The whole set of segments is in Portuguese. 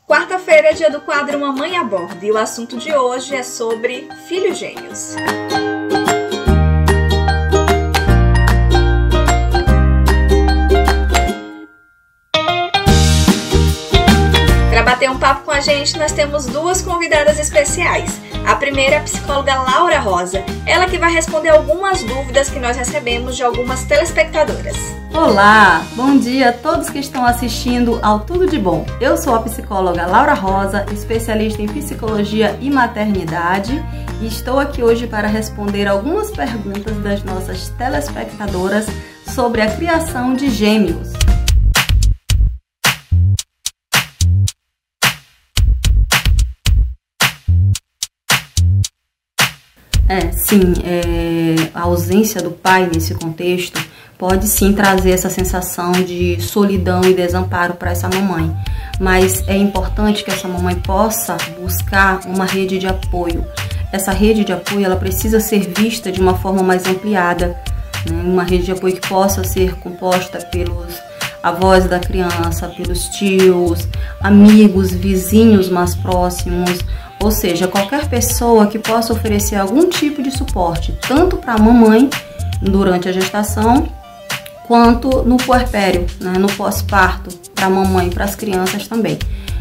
Quarta-feira é dia do quadro Mamãe a Bordo e o assunto de hoje é sobre filhos gêmeos. Para bater um papo com a gente, nós temos duas convidadas especiais. A primeira é a psicóloga Laura Rosa, ela que vai responder algumas dúvidas que nós recebemos de algumas telespectadoras. Olá, bom dia a todos que estão assistindo ao Tudo de Bom. Eu sou a psicóloga Laura Rosa, especialista em psicologia e maternidade, e estou aqui hoje para responder algumas perguntas das nossas telespectadoras sobre a criação de gêmeos. A ausência do pai nesse contexto pode sim trazer essa sensação de solidão e desamparo para essa mamãe, mas é importante que essa mamãe possa buscar uma rede de apoio. Essa rede de apoio ela precisa ser vista de uma forma mais ampliada, né? Uma rede de apoio que possa ser composta pelos avós da criança, pelos tios, amigos, vizinhos mais próximos, ou seja, qualquer pessoa que possa oferecer algum tipo de suporte, tanto para a mamãe durante a gestação, quanto no puerpério, né, no pós-parto, para a mamãe e para as crianças também.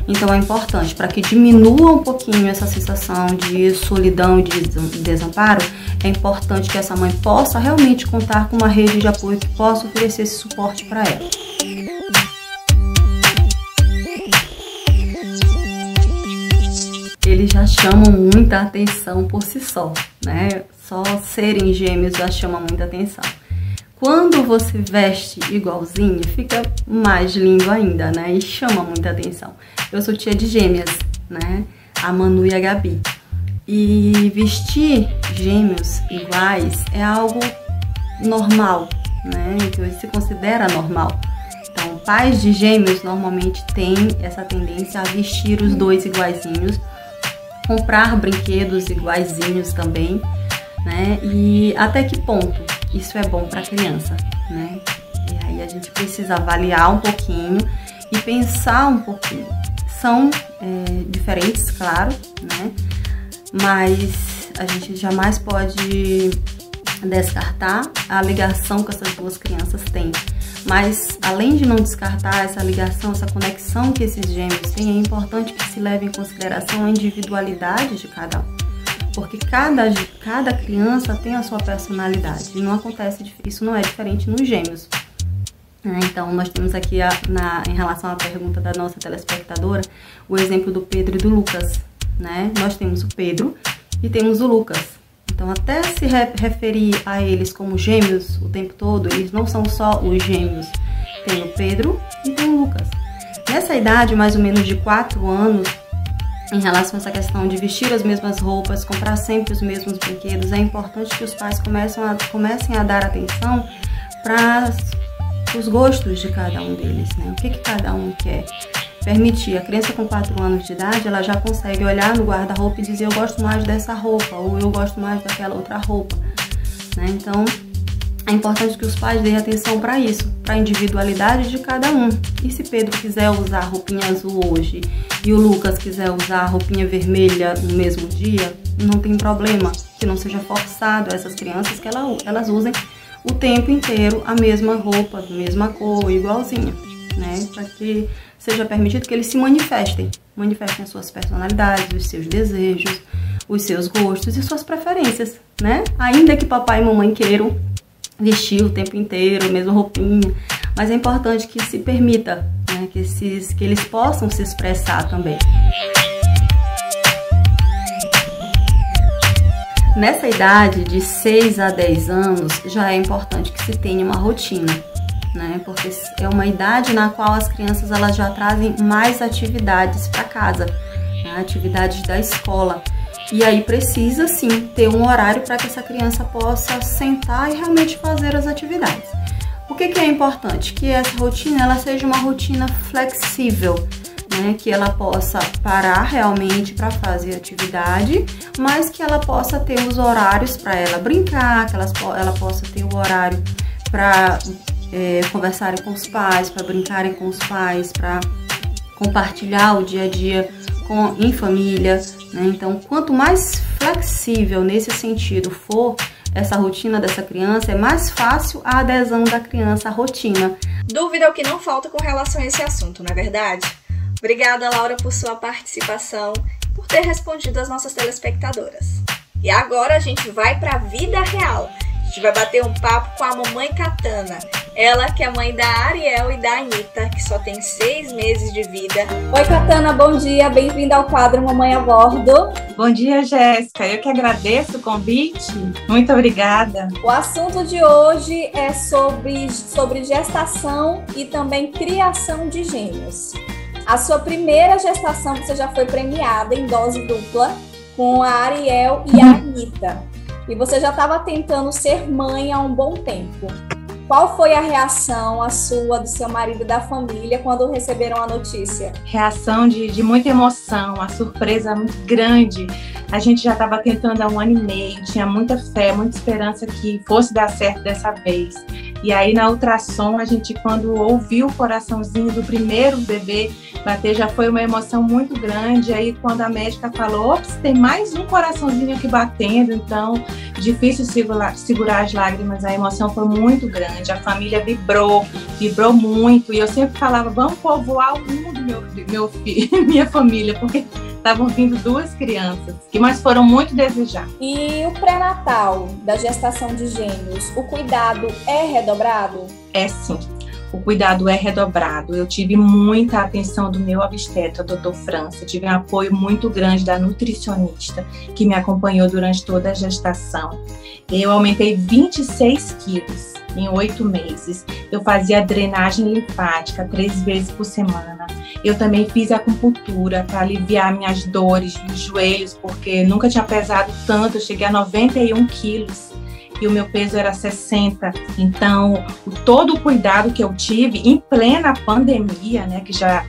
Então é importante, para que diminua um pouquinho essa sensação de solidão e de desamparo, é importante que essa mãe possa realmente contar com uma rede de apoio que possa oferecer esse suporte para ela. Eles já chamam muita atenção por si só, né? Só serem gêmeos já chama muita atenção. Quando você veste igualzinho, fica mais lindo ainda, né? E chama muita atenção. Eu sou tia de gêmeas, né? A Manu e a Gabi. E vestir gêmeos iguais é algo normal, né? Então, se considera normal. Então, pais de gêmeos normalmente têm essa tendência a vestir os dois iguaizinhos, comprar brinquedos iguaizinhos também, né? E até que ponto isso é bom para a criança, né? E aí a gente precisa avaliar um pouquinho e pensar um pouquinho. São diferentes, claro, né? Mas a gente jamais pode descartar a ligação que essas duas crianças têm. Mas, além de não descartar essa ligação, essa conexão que esses gêmeos têm, é importante que se leve em consideração a individualidade de cada um. Porque cada criança tem a sua personalidade. E não acontece, isso não é diferente nos gêmeos. Então, nós temos aqui, em relação à pergunta da nossa telespectadora, o exemplo do Pedro e do Lucas, né? Nós temos o Pedro e temos o Lucas. Então, até se referir a eles como gêmeos o tempo todo, eles não são só os gêmeos. Tem o Pedro e tem o Lucas. Nessa idade, mais ou menos de 4 anos, em relação a essa questão de vestir as mesmas roupas, comprar sempre os mesmos brinquedos, é importante que os pais comecem a dar atenção para os gostos de cada um deles, né? O que cada um quer. Permitir. A criança com 4 anos de idade, ela já consegue olhar no guarda-roupa e dizer eu gosto mais dessa roupa, ou eu gosto mais daquela outra roupa, né? Então, é importante que os pais deem atenção para isso, para a individualidade de cada um. E se Pedro quiser usar a roupinha azul hoje e o Lucas quiser usar a roupinha vermelha no mesmo dia, não tem problema, que não seja forçado a essas crianças que elas usem o tempo inteiro a mesma roupa, a mesma cor, igualzinha, né? Para que seja permitido que eles se manifestem as suas personalidades, os seus desejos, os seus gostos e suas preferências, né? Ainda que papai e mamãe queiram vestir o tempo inteiro a mesma roupinha, mas é importante que se permita, né? Que eles possam se expressar também. Nessa idade de 6 a 10 anos, já é importante que se tenha uma rotina, né? Porque é uma idade na qual as crianças elas já trazem mais atividades para casa, né? Atividades da escola. E aí precisa sim ter um horário para que essa criança possa sentar e realmente fazer as atividades. O que é importante? Que essa rotina ela seja uma rotina flexível, né? Que ela possa parar realmente para fazer atividade, mas que ela possa ter os horários para ela brincar, que ela possa ter o horário para conversarem com os pais, para brincarem com os pais, para compartilhar o dia a dia em família, né? Então, quanto mais flexível nesse sentido for essa rotina dessa criança, é mais fácil a adesão da criança à rotina. Dúvida é o que não falta com relação a esse assunto, não é verdade? Obrigada, Laura, por sua participação, por ter respondido às nossas telespectadoras. E agora a gente vai para a vida real. A gente vai bater um papo com a mamãe Katana. Ela que é mãe da Ariel e da Anitta, que só tem 6 meses de vida. Oi, Katana, bom dia. Bem-vinda ao quadro Mamãe a Bordo. Bom dia, Jéssica. Eu que agradeço o convite. Muito obrigada. O assunto de hoje é sobre gestação e também criação de gêmeos. A sua primeira gestação você já foi premiada em dose dupla com a Ariel e a Anitta. E você já estava tentando ser mãe há um bom tempo. Qual foi a reação, a sua, do seu marido e da família, quando receberam a notícia? Reação de muita emoção, uma surpresa muito grande. A gente já estava tentando há 1 ano e meio, tinha muita fé, muita esperança que fosse dar certo dessa vez. E aí, na ultrassom, a gente, quando ouviu o coraçãozinho do primeiro bebê bater, já foi uma emoção muito grande. Aí, quando a médica falou, ops, tem mais um coraçãozinho aqui batendo, então, difícil segurar as lágrimas, a emoção foi muito grande. A família vibrou muito. E eu sempre falava, vamos povoar o mundo, meu filho, minha família, porque estavam vindo 2 crianças, mas foram muito desejadas. E o pré-natal da gestação de gêmeos, o cuidado é redobrado? É sim, o cuidado é redobrado. Eu tive muita atenção do meu obstetra, Dr. França, tive um apoio muito grande da nutricionista, que me acompanhou durante toda a gestação. Eu aumentei 26 quilos em 8 meses. Eu fazia drenagem linfática 3 vezes por semana. Eu também fiz acupuntura para aliviar minhas dores nos joelhos, porque nunca tinha pesado tanto. Eu cheguei a 91 quilos e o meu peso era 60. Então, todo o cuidado que eu tive em plena pandemia, né, que já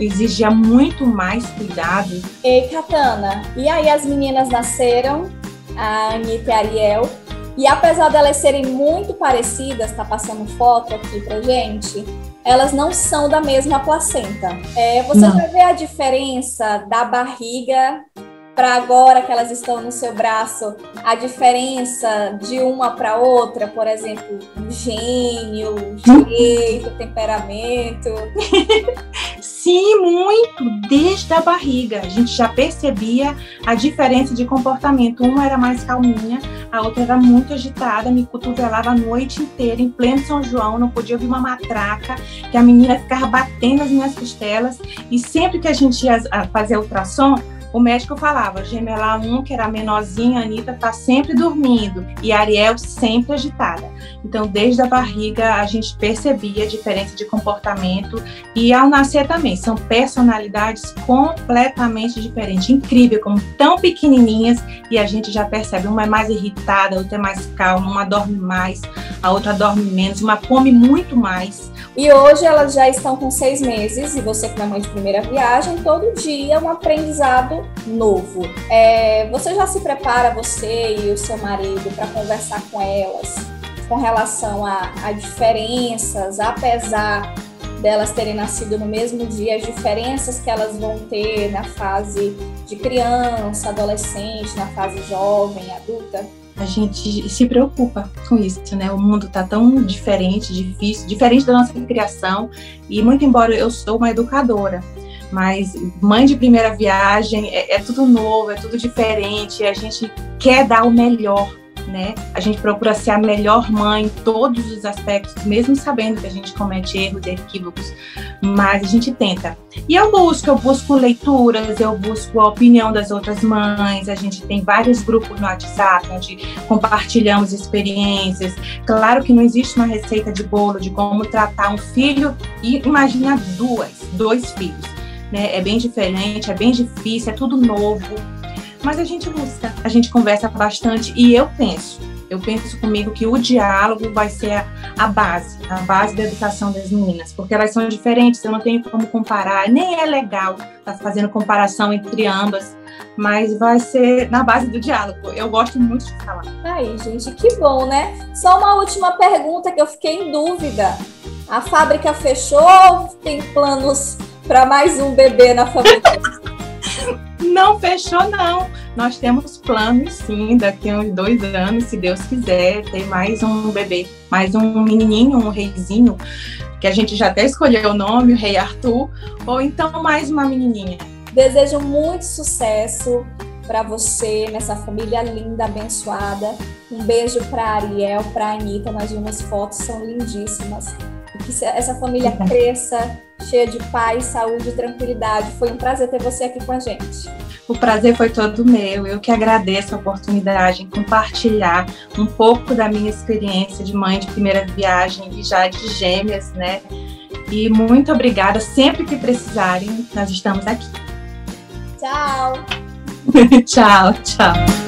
exigia muito mais cuidado. Ei, Katana, e aí as meninas nasceram, a Anitta e a Ariel, e apesar delas serem muito parecidas, tá passando foto aqui pra gente, elas não são da mesma placenta. Você já vê a diferença da barriga para agora que elas estão no seu braço, a diferença de uma para outra, por exemplo, gênio, jeito, temperamento? Sim, muito, desde a barriga. A gente já percebia a diferença de comportamento. Uma era mais calminha, a outra era muito agitada, me cotovelava a noite inteira, em pleno São João, não podia ouvir uma matraca, que a menina ficava batendo as minhas costelas, e sempre que a gente ia fazer ultrassom, o médico falava, gemela 1, que era a menorzinha, a Anitta tá sempre dormindo, e a Ariel sempre agitada. Então, desde a barriga, a gente percebia a diferença de comportamento, e ao nascer também, são personalidades completamente diferentes. Incrível, como tão pequenininhas, e a gente já percebe, uma é mais irritada, a outra é mais calma, uma dorme mais, a outra dorme menos, uma come muito mais. E hoje elas já estão com 6 meses, e você que é mãe de primeira viagem, todo dia é um aprendizado novo. Você já se prepara, você e o seu marido, para conversar com elas com relação a diferenças, apesar delas terem nascido no mesmo dia, as diferenças que elas vão ter na fase de criança, adolescente, na fase jovem, adulta? A gente se preocupa com isso, né? O mundo tá tão diferente, difícil, diferente da nossa criação, e muito embora eu sou uma educadora, mas mãe de primeira viagem é tudo novo, é tudo diferente, a gente quer dar o melhor, né? A gente procura ser a melhor mãe em todos os aspectos, mesmo sabendo que a gente comete erros e equívocos, mas a gente tenta. E eu busco leituras, eu busco a opinião das outras mães, a gente tem vários grupos no WhatsApp onde compartilhamos experiências. Claro que não existe uma receita de bolo de como tratar um filho, e imagina 2 filhos, né? É bem diferente, é bem difícil, é tudo novo. Mas a gente busca, a gente conversa bastante, e eu penso comigo que o diálogo vai ser a base da educação das meninas, porque elas são diferentes, eu não tenho como comparar, nem é legal estar fazendo comparação entre ambas, mas vai ser na base do diálogo. Eu gosto muito de falar. Aí, gente, que bom, né? Só uma última pergunta que eu fiquei em dúvida. A fábrica fechou ou tem planos para mais um bebê na família? Não fechou, não. Nós temos planos, sim, daqui a uns 2 anos, se Deus quiser, ter mais um bebê, mais um menininho, um reizinho, que a gente já até escolheu o nome, o Rei Arthur, ou então mais uma menininha. Desejo muito sucesso para você, nessa família linda, abençoada. Um beijo para Ariel, para Anitta, nós vimos fotos, são lindíssimas. E que essa família cresça, cheia de paz, saúde e tranquilidade. Foi um prazer ter você aqui com a gente. O prazer foi todo meu. Eu que agradeço a oportunidade em compartilhar um pouco da minha experiência de mãe de primeira viagem e já de gêmeas, né? E muito obrigada. Sempre que precisarem, nós estamos aqui. Tchau! Tchau, tchau.